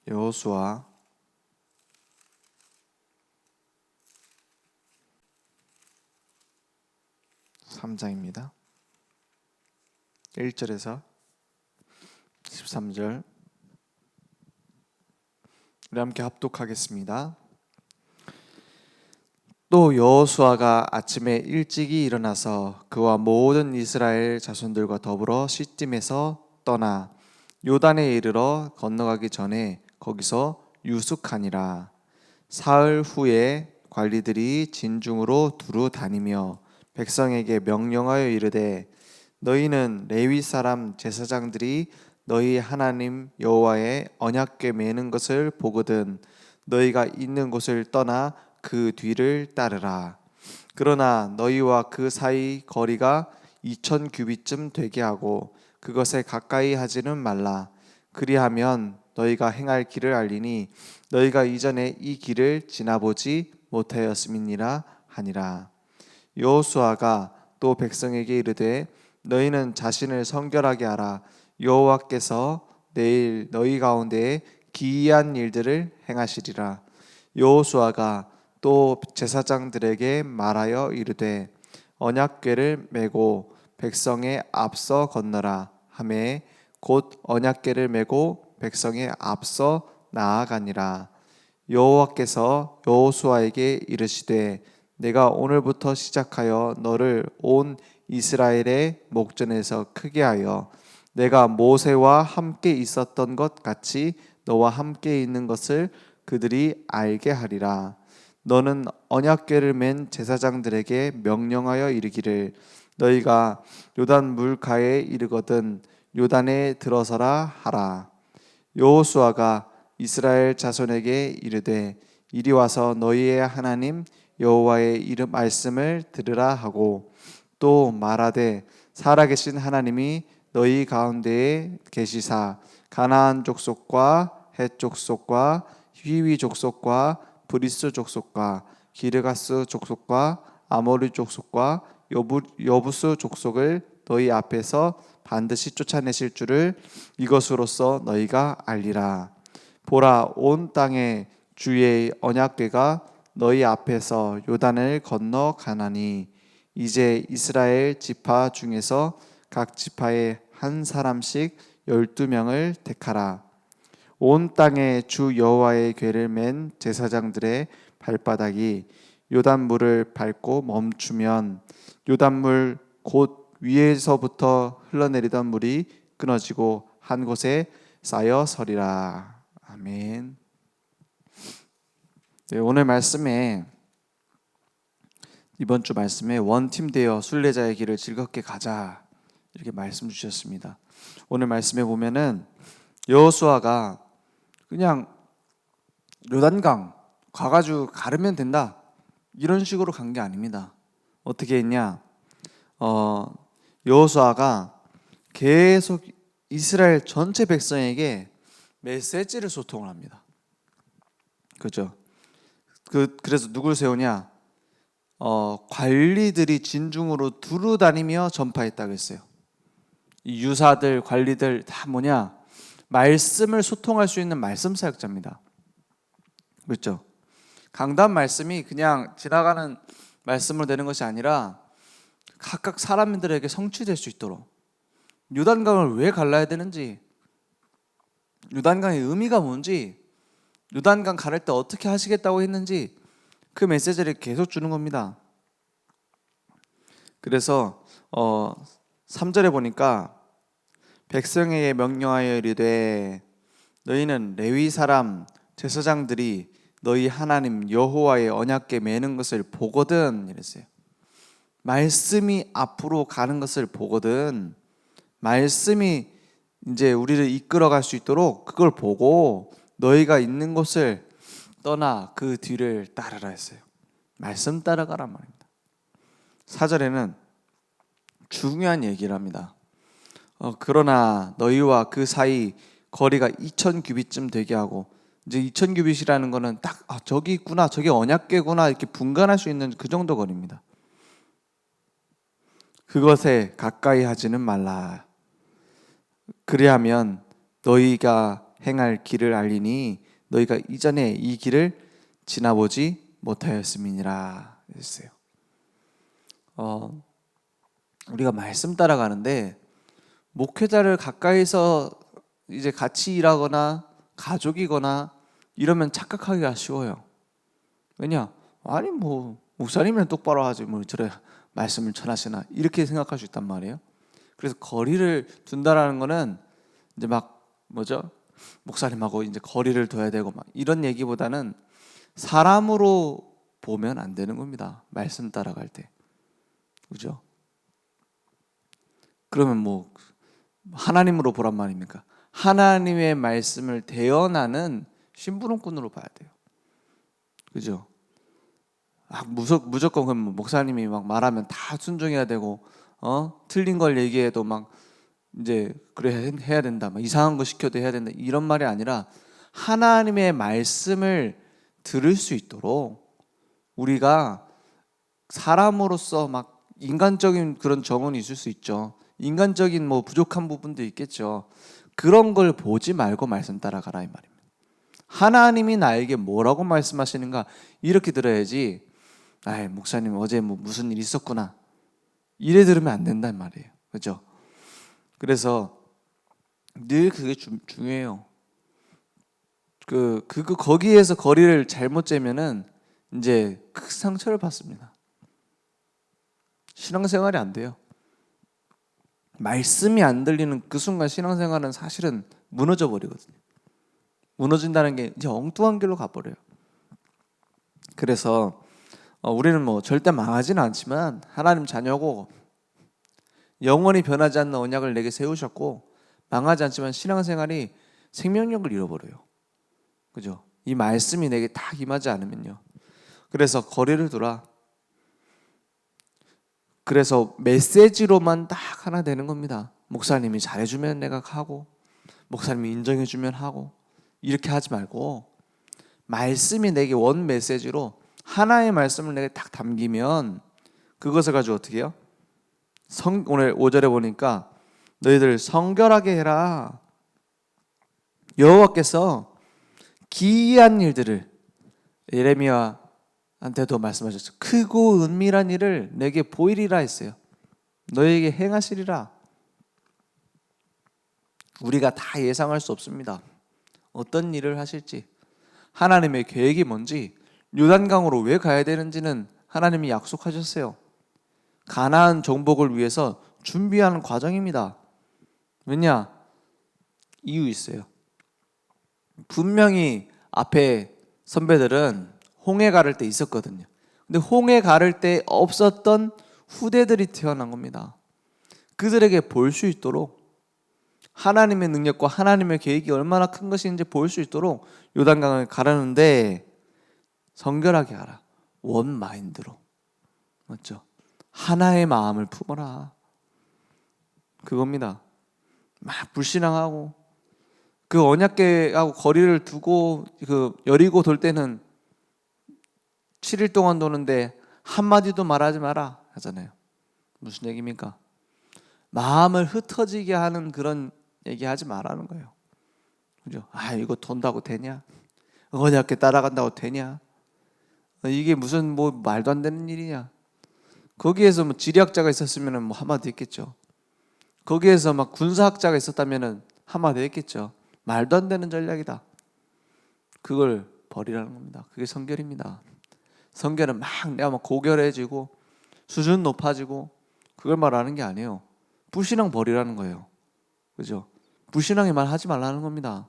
여호수아 3장입니다. 1절에서 13절 우리 함께 합독하겠습니다. 또 여호수아가 아침에 일찍이 일어나서 그와 모든 이스라엘 자손들과 더불어 시딤에서 떠나 요단에 이르러 건너가기 전에 거기서 유숙하니라. 사흘 후에 관리들이 진중으로 두루 다니며 백성에게 명령하여 이르되 너희는 레위 사람 제사장들이 너희 하나님 여호와의 언약궤 매는 것을 보거든 너희가 있는 곳을 떠나 그 뒤를 따르라. 그러나 너희와 그 사이 거리가 2000 규빗쯤 되게 하고 그것에 가까이 하지는 말라. 그리하면 너희가 행할 길을 알리니 너희가 이전에 이 길을 지나보지 못하였음이니라 하니라. 여호수아가 또 백성에게 이르되 너희는 자신을 성결하게 하라. 여호와께서 내일 너희 가운데에 기이한 일들을 행하시리라. 여호수아가 또 제사장들에게 말하여 이르되 언약궤를 메고 백성의 앞서 건너라 하매 곧 언약궤를 메고 백성의 앞서 나아가니라. 여호와께서 여호수아에게 이르시되 내가 오늘부터 시작하여 너를 온 이스라엘의 목전에서 크게 하여 내가 모세와 함께 있었던 것 같이 너와 함께 있는 것을 그들이 알게 하리라. 너는 언약궤를 맨 제사장들에게 명령하여 이르기를 너희가 요단 물가에 이르거든 요단에 들어서라 하라. 여호수아가 이스라엘 자손에게 이르되 이리 와서 너희의 하나님 여호와의 이름 말씀을 들으라 하고 또 말하되 살아계신 하나님이 너희 가운데에 계시사 가나안 족속과 헷 족속과 히위 족속과 브리스 족속과 기르가스 족속과 아모리 족속과 여부스 족속을 너희 앞에서 반드시 쫓아내실 줄을 이것으로써 너희가 알리라. 보라, 온 땅에 주의 언약궤가 너희 앞에서 요단을 건너 가나니 이제 이스라엘 지파 중에서 각 지파에 한 사람씩 12명을 택하라. 온 땅에 주 여호와의 궤를 맨 제사장들의 발바닥이 요단물을 밟고 멈추면 요단물 곧 위에서부터 흘러내리던 물이 끊어지고 한 곳에 쌓여 서리라. 아멘. 네, 오늘 말씀에 이번 주 말씀에 원팀 되어 순례자의 길을 즐겁게 가자 이렇게 말씀 주셨습니다. 오늘 말씀에 보면은 여호수아가 그냥 요단강 가가지고 가르면 된다 이런 식으로 간 게 아닙니다. 어떻게 했냐? 여호수아가 계속 이스라엘 전체 백성에게 메시지를 소통을 합니다. 그죠? 그래서 누굴 세우냐? 관리들이 진중으로 두루 다니며 전파했다고 했어요. 이 유사들, 관리들 다 뭐냐? 말씀을 소통할 수 있는 말씀 사역자입니다. 그렇죠? 강단 말씀이 그냥 지나가는 말씀으로 되는 것이 아니라 각각 사람들에게 성취될 수 있도록 요단강을 왜 갈라야 되는지, 요단강의 의미가 뭔지, 요단강 가를 때 어떻게 하시겠다고 했는지 그 메시지를 계속 주는 겁니다. 그래서 3절에 보니까 백성에게 명령하여 이르되 너희는 레위 사람 제사장들이 너희 하나님 여호와의 언약궤 매는 것을 보거든 이랬어요. 말씀이 앞으로 가는 것을 보거든. 말씀이 이제 우리를 이끌어갈 수 있도록 그걸 보고 너희가 있는 곳을 떠나 그 뒤를 따르라 했어요. 말씀 따라가란 말입니다. 4절에는 중요한 얘기를 합니다. 그러나 너희와 그 사이 거리가 2000 규빗쯤 되게 하고 이제 2000 규빗이라는 거는 딱 저기 있구나 저기 언약궤구나 이렇게 분간할 수 있는 그 정도 거리입니다. 그것에 가까이 하지는 말라. 그리하면 너희가 행할 길을 알리니 너희가 이전에 이 길을 지나보지 못하였음이니라 했어요. 우리가 말씀 따라가는데 목회자를 가까이서 이제 같이 일하거나 가족이거나 이러면 착각하기가 쉬워요. 왜냐? 아니 뭐 목사님은 똑바로 하지 뭐 저래 말씀을 전하시나 이렇게 생각할 수 있단 말이에요. 그래서 거리를 둔다라는 거는 이제 막 뭐죠? 목사님하고 이제 거리를 둬야 되고 막 이런 얘기보다는 사람으로 보면 안 되는 겁니다. 말씀 따라갈 때. 그죠? 그러면 뭐 하나님으로 보란 말입니까? 하나님의 말씀을 대언하는 심부름꾼으로 봐야 돼요. 그죠? 무조건 그럼 목사님이 막 말하면 다 순종해야 되고, 틀린 걸 얘기해도 막 이제 그래 해야 된다, 막 이상한 거 시켜도 해야 된다 이런 말이 아니라 하나님의 말씀을 들을 수 있도록 우리가 사람으로서 막 인간적인 그런 정언이 있을 수 있죠. 인간적인 뭐 부족한 부분도 있겠죠. 그런 걸 보지 말고 말씀 따라가라 이 말입니다. 하나님이 나에게 뭐라고 말씀하시는가 이렇게 들어야지. 아이 목사님 어제 뭐 무슨 일 있었구나 이래 들으면 안 된단 말이에요. 그렇죠? 그래서 늘 그게 중요해요. 거기에서 거리를 잘못 재면은 이제 큰 상처를 받습니다. 신앙생활이 안 돼요. 말씀이 안 들리는 그 순간 신앙생활은 사실은 무너져 버리거든요. 무너진다는 게 이제 엉뚱한 길로 가버려요. 그래서 우리는 뭐 절대 망하지는 않지만 하나님 자녀고 영원히 변하지 않는 언약을 내게 세우셨고 망하지 않지만 신앙생활이 생명력을 잃어버려요. 그죠? 이 말씀이 내게 딱 임하지 않으면요. 그래서 거리를 두라. 그래서 메시지로만 딱 하나 되는 겁니다. 목사님이 잘해주면 내가 하고 목사님이 인정해주면 하고 이렇게 하지 말고 말씀이 내게 원 메시지로 하나의 말씀을 내게 딱 담기면 그것을 가지고 어떻게 해요? 오늘 5절에 보니까 너희들 성결하게 해라. 여호와께서 기이한 일들을 예레미야한테도 말씀하셨죠. 크고 은밀한 일을 내게 보이리라 했어요. 너희에게 행하시리라. 우리가 다 예상할 수 없습니다. 어떤 일을 하실지, 하나님의 계획이 뭔지, 요단강으로 왜 가야 되는지는 하나님이 약속하셨어요. 가나안 정복을 위해서 준비하는 과정입니다. 왜냐? 이유 있어요. 분명히 앞에 선배들은 홍해 가를 때 있었거든요. 근데 홍해 가를 때 없었던 후대들이 태어난 겁니다. 그들에게 볼 수 있도록 하나님의 능력과 하나님의 계획이 얼마나 큰 것인지 볼 수 있도록 요단강을 가르는데 성결하게 하라. 원 마인드로. 맞죠? 하나의 마음을 품어라. 그겁니다. 막 불신앙하고 그 언약궤하고 거리를 두고 그 여리고 돌 때는 7일 동안 도는데 한마디도 말하지 마라 하잖아요. 무슨 얘기입니까? 마음을 흩어지게 하는 그런 얘기하지 말라는 거예요. 그죠? 이거 돈다고 되냐? 언약궤 따라간다고 되냐? 이게 무슨 뭐 말도 안 되는 일이냐? 거기에서 뭐 지리학자가 있었으면 뭐 한마디 했겠죠. 거기에서 막 군사학자가 있었다면 한마디 했겠죠. 말도 안 되는 전략이다. 그걸 버리라는 겁니다. 그게 성결입니다. 성결은 막 내가 막 고결해지고 수준 높아지고 그걸 말하는 게 아니에요. 불신앙 버리라는 거예요. 그죠? 불신앙의 말 하지 말라는 겁니다.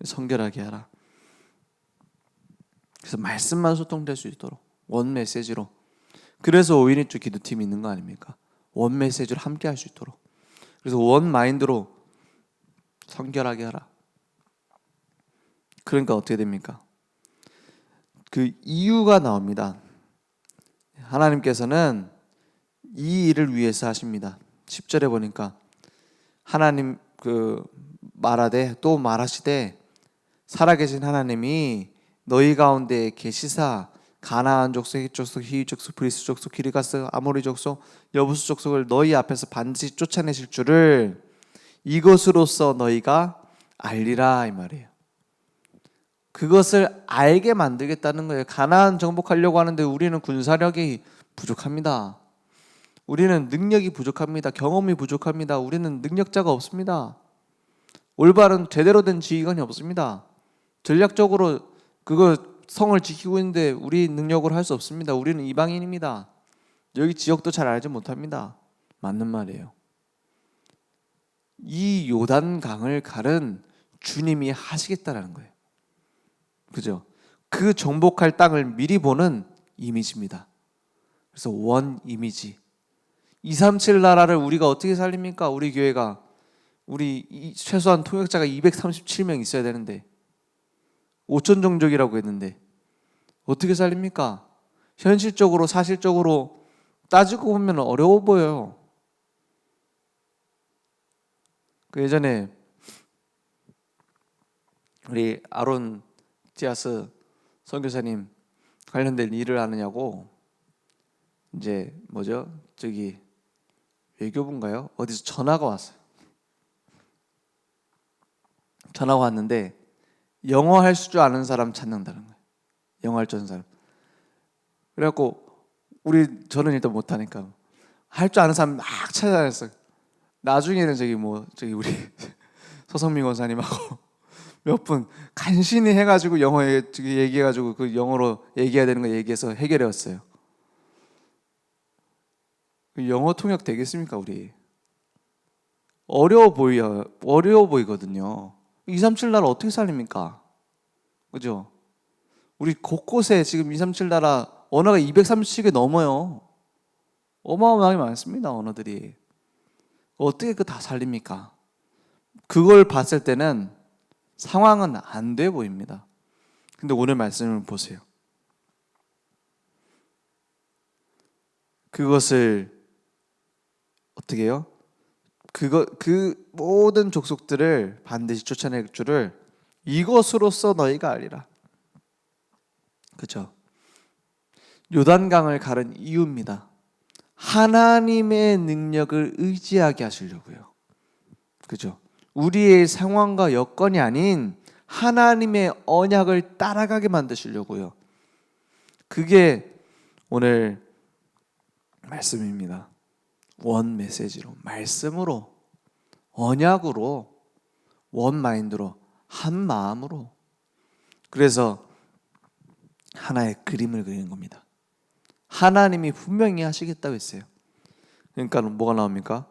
성결하게 하라. 그래서 말씀만 소통될 수 있도록 원 메시지로. 그래서 5인의 주 기도팀이 있는 거 아닙니까? 원 메시지로 함께 할 수 있도록. 그래서 원 마인드로 성결하게 하라. 그러니까 어떻게 됩니까? 그 이유가 나옵니다. 하나님께서는 이 일을 위해서 하십니다. 10절에 보니까 하나님 말하되 또 말하시되 살아계신 하나님이 너희 가운데 계시사 가나안 족속, 헷 족속, 히윗 족속, 브리스 족속, 기르가스, 아모리 족속, 여부수 족속을 너희 앞에서 반드시 쫓아내실 줄을 이것으로써 너희가 알리라 이 말이에요. 그것을 알게 만들겠다는 거예요. 가나안 정복하려고 하는데 우리는 군사력이 부족합니다. 우리는 능력이 부족합니다. 경험이 부족합니다. 우리는 능력자가 없습니다. 올바른 제대로 된 지휘관이 없습니다. 전략적으로 그거 성을 지키고 있는데 우리 능력으로 할 수 없습니다. 우리는 이방인입니다. 여기 지역도 잘 알지 못합니다. 맞는 말이에요. 이 요단강을 가른 주님이 하시겠다라는 거예요. 그죠? 그 정복할 땅을 미리 보는 이미지입니다. 그래서 원 이미지. 237 나라를 우리가 어떻게 살립니까? 우리 교회가 우리 최소한 통역자가 237명 있어야 되는데 5천 종족이라고 했는데 어떻게 살립니까? 현실적으로 사실적으로 따지고 보면 어려워 보여요. 그 예전에 우리 아론 디아스 선교사님 관련된 일을 하느냐고 이제 뭐죠? 저기 외교부인가요? 어디서 전화가 왔어요. 전화가 왔는데 영어 할 줄 아는 사람 찾는다는 거예요. 영어 할 줄 아는 사람. 그래갖고 저는 일단 못하니까 할 줄 아는 사람 막 찾아다녔어요. 나중에는 저기 우리 서성민 권사님하고 몇 분 간신히 해가지고 영어에 얘기해가지고 그 영어로 얘기해야 되는 거 얘기해서 해결해왔어요. 영어 통역 되겠습니까 우리? 어려워 보이거든요. 237 나라 어떻게 살립니까? 그죠? 우리 곳곳에 지금 237 나라 언어가 230개 넘어요. 어마어마하게 많습니다 언어들이. 어떻게 그 다 살립니까? 그걸 봤을 때는 상황은 안 돼 보입니다. 근데 오늘 말씀을 보세요. 그것을 어떻게 해요? 그 모든 족속들을 반드시 쫓아낼 줄을 이것으로써 너희가 알리라. 그죠? 요단강을 가른 이유입니다. 하나님의 능력을 의지하게 하시려고요. 그죠? 우리의 상황과 여건이 아닌 하나님의 언약을 따라가게 만드시려고요. 그게 오늘 말씀입니다. 원 메시지로, 말씀으로, 언약으로, 원 마인드로, 한 마음으로. 그래서 하나의 그림을 그리는 겁니다. 하나님이 분명히 하시겠다고 했어요. 그러니까 뭐가 나옵니까?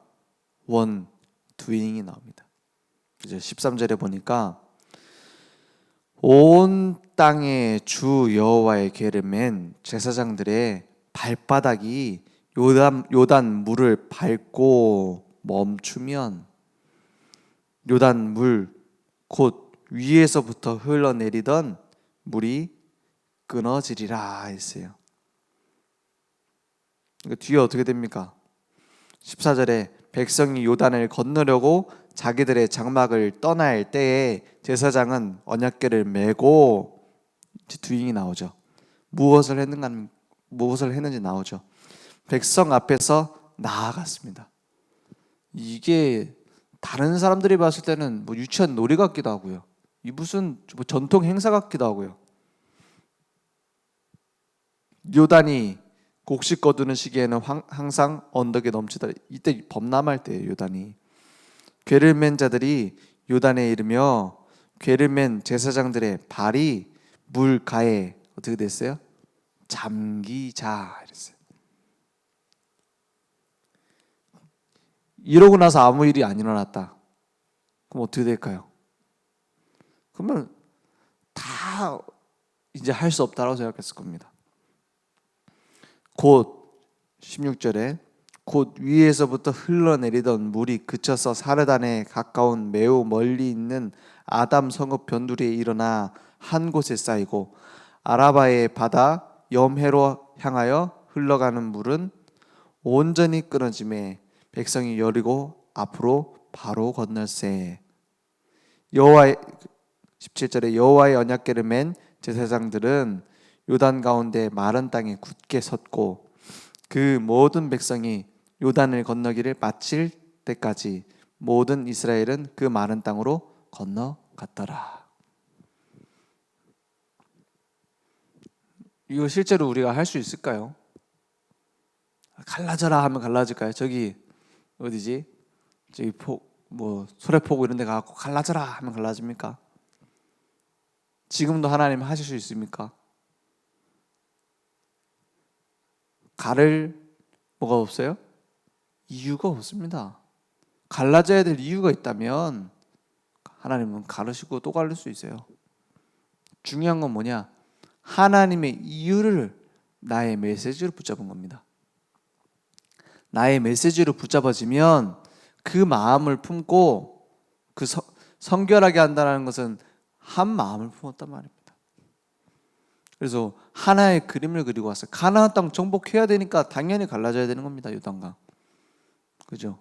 원, 두잉이 나옵니다. 이제 13절에 보니까 온 땅의 주 여호와의 궤를 맨 제사장들의 발바닥이 요단 물을 밟고 멈추면 요단 물 곧 위에서부터 흘러내리던 물이 끊어지리라 했어요. 그러니까 뒤에 어떻게 됩니까? 14절에 백성이 요단을 건너려고 자기들의 장막을 떠날 때에 제사장은 언약궤를 메고 두잉이 나오죠. 무엇을 했는지 나오죠. 백성 앞에서 나아갔습니다. 이게 다른 사람들이 봤을 때는 뭐 유치한 놀이 같기도 하고요. 이 무슨 뭐 전통 행사 같기도 하고요. 요단이 곡식 거두는 시기에는 항상 언덕에 넘치다. 이때 범람할 때예요. 요단이. 궤를 맨 자들이 요단에 이르며 궤를 맨 제사장들의 발이 물가에 어떻게 됐어요? 잠기자 이랬어요. 이러고 나서 아무 일이 안 일어났다. 그럼 어떻게 될까요? 그러면 다 이제 할 수 없다라고 생각했을 겁니다. 곧 16절에 곧 위에서부터 흘러내리던 물이 그쳐서 사르단에 가까운 매우 멀리 있는 아담 성읍 변두리에 일어나 한 곳에 쌓이고 아라바의 바다 염해로 향하여 흘러가는 물은 온전히 끊어짐에 백성이 여리고 앞으로 바로 건널세. 여호와의 17절에 여호와의 언약궤를 맨 제사장들은 요단 가운데 마른 땅에 굳게 섰고 그 모든 백성이 요단을 건너기를 마칠 때까지 모든 이스라엘은 그 마른 땅으로 건너갔더라. 이거 실제로 우리가 할 수 있을까요? 갈라져라 하면 갈라질까요? 저기 어디지? 저기 소래포구 이런 데 가고 갈라져라 하면 갈라집니까? 지금도 하나님 하실 수 있습니까? 가를 뭐가 없어요? 이유가 없습니다. 갈라져야 될 이유가 있다면 하나님은 가르시고 또 가를 수 있어요. 중요한 건 뭐냐? 하나님의 이유를 나의 메시지로 붙잡은 겁니다. 나의 메시지로 붙잡아지면 그 마음을 품고 성결하게 한다는 것은 한 마음을 품었단 말입니다. 그래서 하나의 그림을 그리고 왔어요. 가나안 땅 정복해야 되니까 당연히 갈라져야 되는 겁니다. 요단강. 그죠?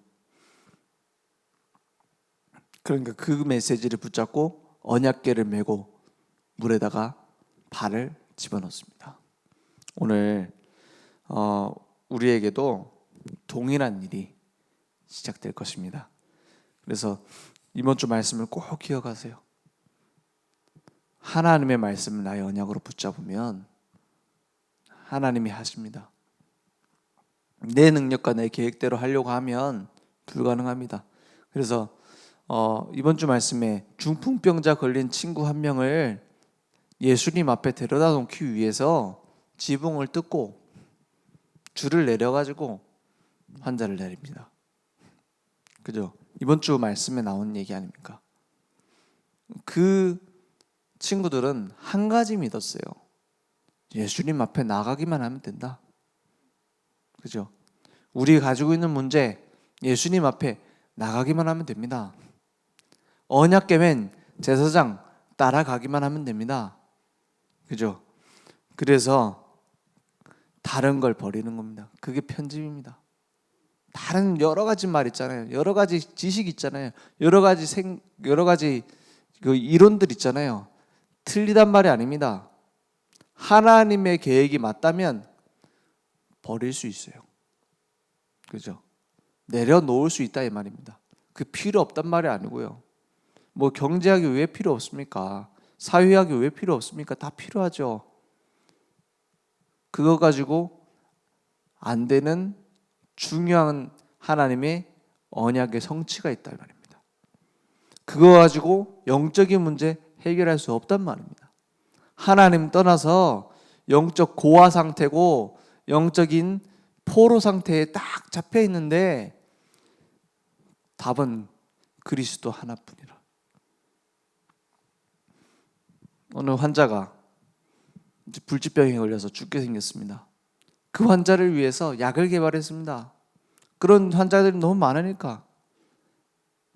그러니까 그 메시지를 붙잡고 언약궤를 메고 물에다가 발을 집어넣습니다. 오늘 우리에게도 동일한 일이 시작될 것입니다. 그래서 이번 주 말씀을 꼭 기억하세요. 하나님의 말씀을 나의 언약으로 붙잡으면 하나님이 하십니다. 내 능력과 내 계획대로 하려고 하면 불가능합니다. 그래서 이번 주 말씀에 중풍병자 걸린 친구 한 명을 예수님 앞에 데려다 놓기 위해서 지붕을 뜯고 줄을 내려가지고 환자를 내립니다. 그죠? 이번 주 말씀에 나온 얘기 아닙니까? 그 친구들은 한 가지 믿었어요. 예수님 앞에 나가기만 하면 된다. 그죠? 우리 가지고 있는 문제, 예수님 앞에 나가기만 하면 됩니다. 언약 깨면 제사장 따라가기만 하면 됩니다. 그죠? 그래서 다른 걸 버리는 겁니다. 그게 편집입니다. 다른 여러 가지 말 있잖아요. 여러 가지 지식 있잖아요. 여러 가지 그 이론들 있잖아요. 틀리단 말이 아닙니다. 하나님의 계획이 맞다면 버릴 수 있어요. 그죠? 내려놓을 수 있다 이 말입니다. 그 필요 없단 말이 아니고요. 뭐 경제학이 왜 필요 없습니까? 사회학이 왜 필요 없습니까? 다 필요하죠. 그거 가지고 안 되는 중요한 하나님의 언약의 성취가 있다 이 말입니다. 그거 가지고 영적인 문제 해결할 수 없단 말입니다. 하나님 떠나서 영적 고아 상태고 영적인 포로 상태에 딱 잡혀 있는데 답은 그리스도 하나뿐이라. 어느 환자가 불치병에 걸려서 죽게 생겼습니다. 그 환자를 위해서 약을 개발했습니다. 그런 환자들이 너무 많으니까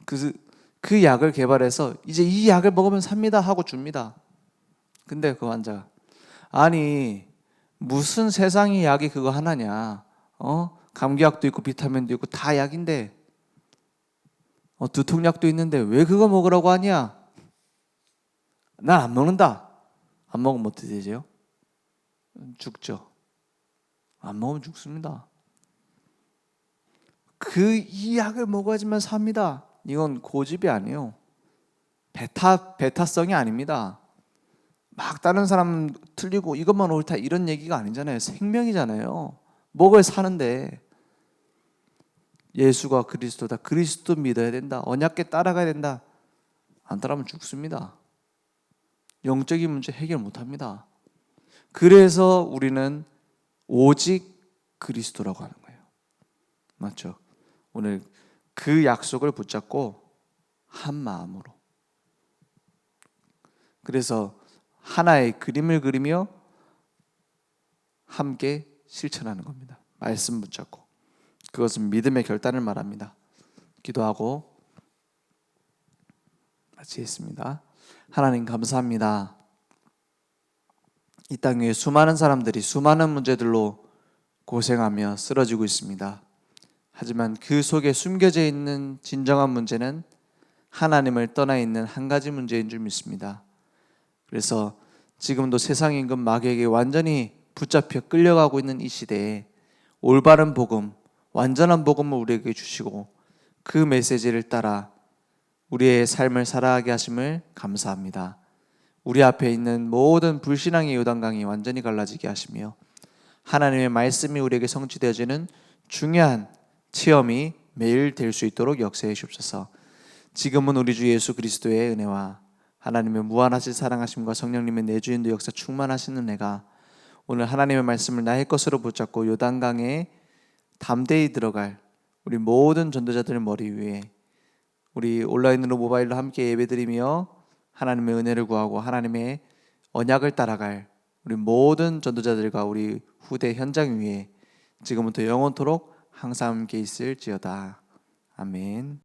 그 약을 개발해서 이제 이 약을 먹으면 삽니다 하고 줍니다. 근데 그 환자가 아니 무슨 세상의 약이 그거 하나냐? 감기약도 있고 비타민도 있고 다 약인데 두통약도 있는데 왜 그거 먹으라고 하냐? 난 안 먹는다. 안 먹으면 어떻게 되죠? 죽죠. 안 먹으면 죽습니다. 이 약을 먹어야지만 삽니다. 이건 고집이 아니에요. 배타성이 아닙니다. 막 다른 사람 틀리고 이것만 옳다 이런 얘기가 아니잖아요. 생명이잖아요. 먹어야 사는데 예수가 그리스도다. 그리스도 믿어야 된다. 언약궤 따라가야 된다. 안 따라하면 죽습니다. 영적인 문제 해결 못합니다. 그래서 우리는 오직 그리스도라고 하는 거예요. 맞죠? 오늘 그 약속을 붙잡고 한 마음으로 그래서 하나의 그림을 그리며 함께 실천하는 겁니다. 말씀 붙잡고 그것은 믿음의 결단을 말합니다. 기도하고 마치겠습니다. 하나님 감사합니다. 이 땅 위에 수많은 사람들이 수많은 문제들로 고생하며 쓰러지고 있습니다. 하지만 그 속에 숨겨져 있는 진정한 문제는 하나님을 떠나 있는 한 가지 문제인 줄 믿습니다. 그래서 지금도 세상 임금 마귀에게 완전히 붙잡혀 끌려가고 있는 이 시대에 올바른 복음, 완전한 복음을 우리에게 주시고 그 메시지를 따라 우리의 삶을 살아가게 하심을 감사합니다. 우리 앞에 있는 모든 불신앙의 요단강이 완전히 갈라지게 하시며 하나님의 말씀이 우리에게 성취되어지는 중요한 체험이 매일 될 수 있도록 역사해 주옵소서. 지금은 우리 주 예수 그리스도의 은혜와 하나님의 무한하신 사랑하심과 성령님의 내주인도 역사 충만하신 은혜가 오늘 하나님의 말씀을 나의 것으로 붙잡고 요단강에 담대히 들어갈 우리 모든 전도자들의 머리 위에 우리 온라인으로 모바일로 함께 예배드리며 하나님의 은혜를 구하고 하나님의 언약을 따라갈 우리 모든 전도자들과 우리 후대 현장 위에 지금부터 영원토록 항상 함께 있을지어다. 아멘.